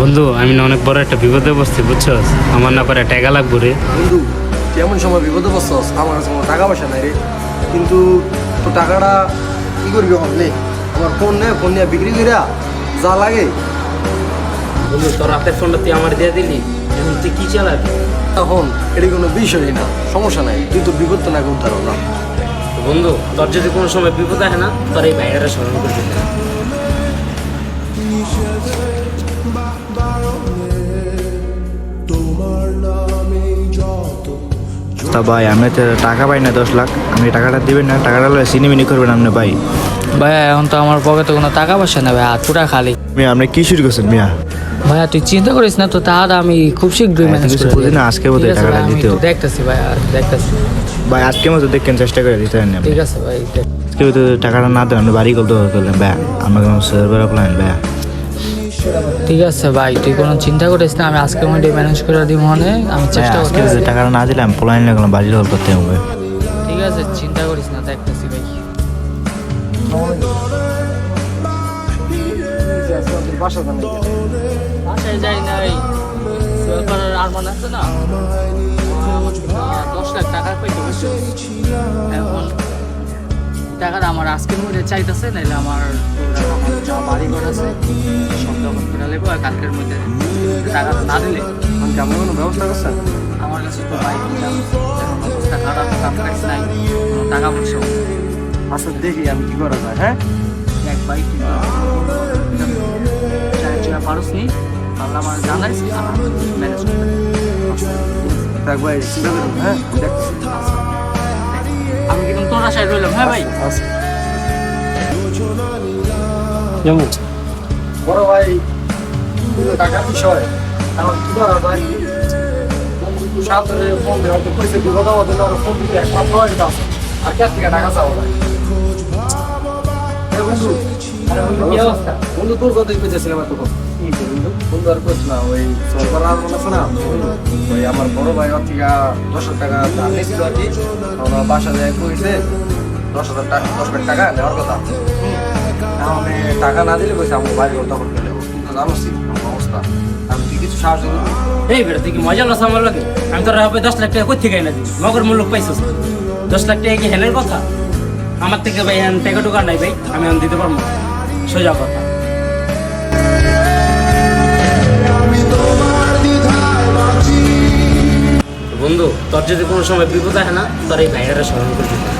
বন্ধু আমি না অনেক বড় একটা বিপদে পড়ছি বুঝছো, আমার না করে টাকা লাগবো রে। বন্ধু কেমন সময় বিপদে পড়ছস? আমার কাছে কোনো টাকা পয়সা নাই রে, কিন্তু তো টাকাটা কি করবি এখন? নে আমার ফোন নিয়ে বিক্রি করিয়া যা লাগে। বন্ধু তোর রাতের ফোনটা তুই আমার দিয়ে দিলি, এখন তুই কি চালাবি? এখন এটি কোনো বিষয়ই না, সমস্যা নাই, তুই তো বিপদ তো না করতে পারো না। বন্ধু তোর যদি কোনো সময় বিপদ আসে না, তোর এই ভাইয়ারা স্মরণ করে দিতে। তা ভাই আমি তো টাকা পাই না 10 লাখ, আমি টাকাটা দিবেন না? টাকাটা লয়ে সিনেমিনি করবেন আপনি ভাই? ভাইয়া এখন তো আমার পকেটে কোনো টাকা পয়সা নেই ভাই, হাত পুরা খালি। মিয়া আপনি কি শুরু করছেন মিয়া? ভাইয়া তুই চিন্তা করিস না, তো টাকাটা আমি খুব শীঘ্রই ম্যানেজ কিছু করে বুঝি দিই। না, আজকে ঠিক বোধহয় আছে টাকাটা ভাই, আমি দিতে তো হবে। দেখতেছি ভাইয়া, দেখতেছি। ভাই আজকে মতো দেখেন, চেষ্টা করে দিতে পারেন আপনি। ঠিক আছে ভাই, আজকে তো টাকাটা না দেন আপনি বাড়ি করতে করলেন ভাই, আমাকে সার্ভার অফলাইন ভাই। ঠিক আছে ভাই, তুই কোনো চিন্তা করিস না, আমি আজকের মধ্যে ম্যানেজ করে দিব, মনে আমি চেষ্টা আজকে করতেছি। যদি টাকাটা না দিলাম পলাইন লাগলাম, বাড়ি কল করতে হবে। ঠিক আছে চিন্তা করিস না, দেখতেছি ভাই। বাসা জানাই বাসায় যাই নাই, সরকারের আরমান আছে না, 10 লাখ টাকা পাইতে বসে। এখন টাকাটা আমার আজকের মধ্যে চাইতেছে, নাইলে আমার যা বাড়ি ঘর আছে সব জমা করে নেবো, আর কালকের মধ্যে টাকাটা না দিলে কেমন কোনো ব্যবস্থা করছেন? আমার কাছে তো বাইক নিলাম, এখন অবস্থা খারাপ, কাম কাজ নাই, কোনো টাকা পয়সা আচ্ছা দেখি আমি কি করা যায়। হ্যাঁ এক বাইক পারস নি, তাহলে আমার জানাইস, আমার ম্যানেজ করতে। দেখ ভাই, চিন্তা করুন। হ্যাঁ দেখতেছি। আমি কিন্তু তোর আশায় রইলাম। হ্যাঁ ভাই, আচ্ছা যেমন বড় ভাই, টাকার বিষয় এখন কি করা যায়? সাথে ফোন দেওয়া তো কইছে বিপদ আমাদের ফোন দিতে একমাত্র হয় এটা, আর কে থেকে টাকা চাওয়া যায়? বন্ধু কি অবস্থা? বন্ধু তোর কথাই কইতেছিলাম তখন। বন্ধু আর কইস না, ওই সরকার আর মনে আছে না, ওই আমার বড় ভাই ওর থেকে 10,000 টাকা ধার নিয়েছিল আর কি। আমার বাসা যায় কইছে 10,000 টাকা, 10,000 টাকা নেওয়ার কথা। এখন টাকা না দিলে কইছে আমার বাড়ি ঘর দখল করে নেবো। কিন্তু জানোসি আমার অবস্থা, আমি তুই কিছু সাহায্য করবি? এই বেটা তুই কি মজা লস আমার লাগে? আমি তোর হবে 10 লাখ টাকা কই থেকে এনে দিই? মগর মূল্য পাইছিস 10 লাখ টাকা কি হেনের কথা? আমার থেকে ভাই হ্যান টাকা টুকা নাই ভাই, আমি এখন দিতে পারবো না, সোজা কথা। বন্ধু তোর যদি কোনো সময় বিপদ আসে না, তোর এই ভাইয়ারা স্মরণ করে দিতে।